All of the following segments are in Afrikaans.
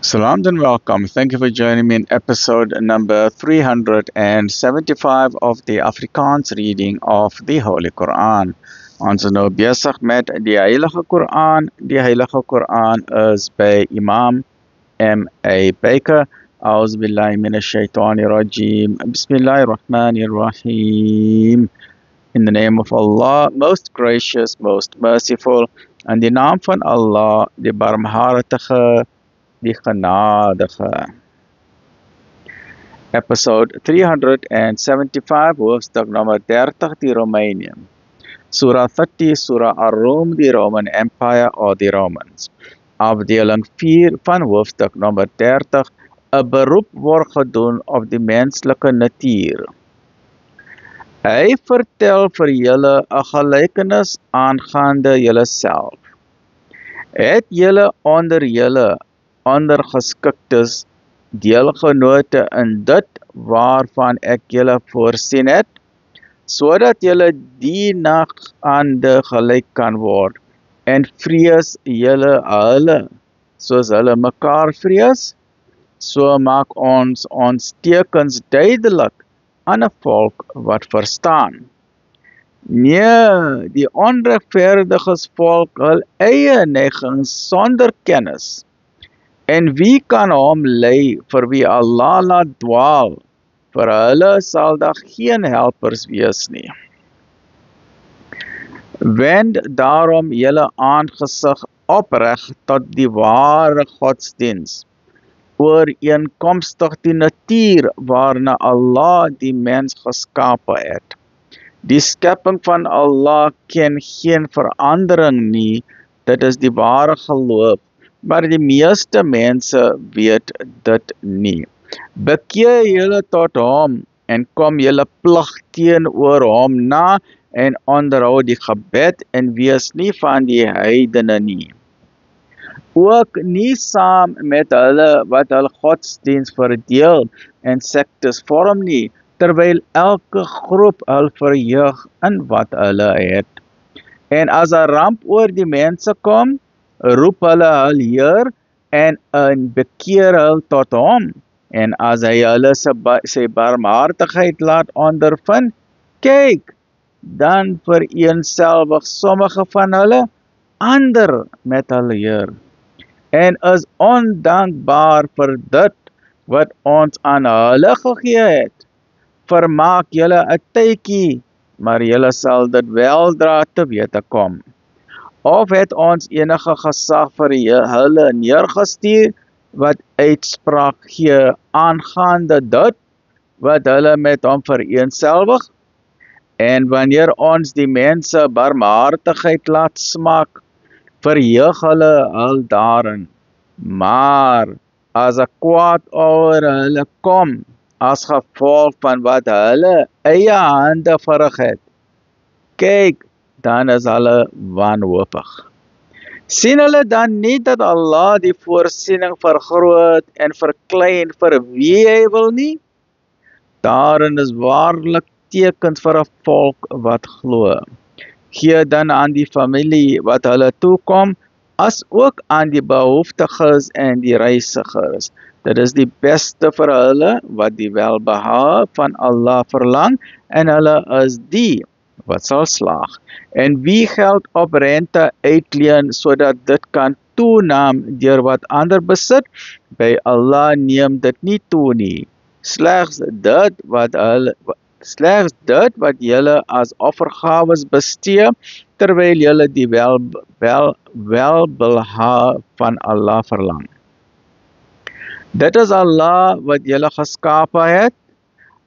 Salam and welcome. Thank you for joining me in episode number 375 of the Afrikaans reading of the Holy Quran. Ons is nou besig met die Heilige Quran. Die Heilige Quran is by Imam M.A. Baker. A'udhu billahi minash shaitani rajim. Bismillahir Rahmanir Rahim. In the name of Allah, most gracious, most merciful. In die naam van Allah, die barmhartige, die genadige. Episode 375, hoofstuk nummer 30, die Romeinium. Surah 30, Surah Ar-Rum, die Roman Empire or the Romans. Afdeling 4 van hoofstuk nummer 30, 'n beroep word gedoen op die menslike natuur. Hy vertel vir julle 'n gelykenis aangaande julleself. Het julle onder julle ondergeskiktes deelgenote in dit waarvan ek julle voorsien het, sodat julle die nagaande gelyk kan word, en vrees julle hulle, soos hulle mekaar vrees, so maak ons tekens duidelik aan 'n volk wat verstaan. Nee, die onregverdiges volk hul eie neigings sonder kennis. En wie kan hom lei vir wie Allah laat dwaal? Vir hulle sal daar geen helpers wees nie. Wend daarom julle aangesig opreg tot die ware godsdiens, ooreenkomstig die natuur waarna Allah die mens geskape het. Die skepping van Allah ken geen verandering nie, dit is die ware geloof, maar die meeste mense weet dit nie. Bekeer julle tot hom en kom julle plig teenoor hom na en onderhou die gebed en wees nie van die heidene nie. Ook nie saam met hulle wat hul godsdiens verdeel en sektes vorm nie, terwyl elke groep hul verheug in wat hulle het. En as 'n ramp oor die mense kom, roep hulle hul Heer en bekeer hul tot hom. En as hy hulle sy barmhartigheid laat ondervind, kyk, dan vereenselwig sommige van hulle ander met hul Heer. En is ondankbaar vir dit wat ons aan hulle gegee het. Vermaak julle 'n tydjie, maar julle sal dit weldra te wete kom. Of het ons enige gesag vir hulle neergestuur, wat uitspraak gee aangaande dit, wat hulle met hom vereenselwig? En wanneer ons die mense barmhartigheid laat smaak, verheug hulle hul daarin. Maar as 'n kwaad oor hulle kom, as gevolg van wat hulle eie hande verrig het, kyk, dan is hulle wanhoopig. Sien hulle dan nie dat Allah die voorsiening vergroot en verklein vir wie hy wil nie? Daarin is waarlik tekens vir 'n volk wat glo. Gee dan aan die familie wat hulle toekom, as ook aan die behoeftiges en die reisigers. Dit is die beste vir hulle wat die welbehae van Allah verlang, en hulle is die wat sal slaag. En wie geld op rente uitleen sodat dit kan toeneem deur wat ander besit, by Allah neem dit nie toe nie. Slegs dit wat julle as offergawes bestee, terwyl julle die welbehae van Allah verlang. Dit is Allah wat julle geskape het,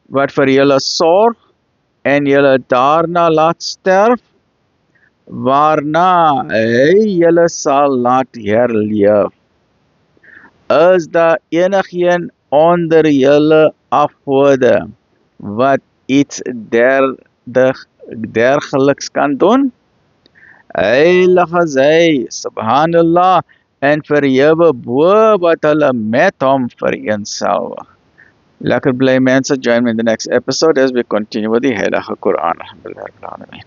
wat vir julle sorg en julle daarna laat sterf, waarna hy julle sal laat herleef. Is daar enigeen onder julle afgode wat iets dergeliks kan doen? Heilig is hy, subhanallah, en verhewe bo wat hulle met hom vereenselwig. Lekker bly mense, join me in the next episode as we continue with the Heilige Quran. Alhamdulillah.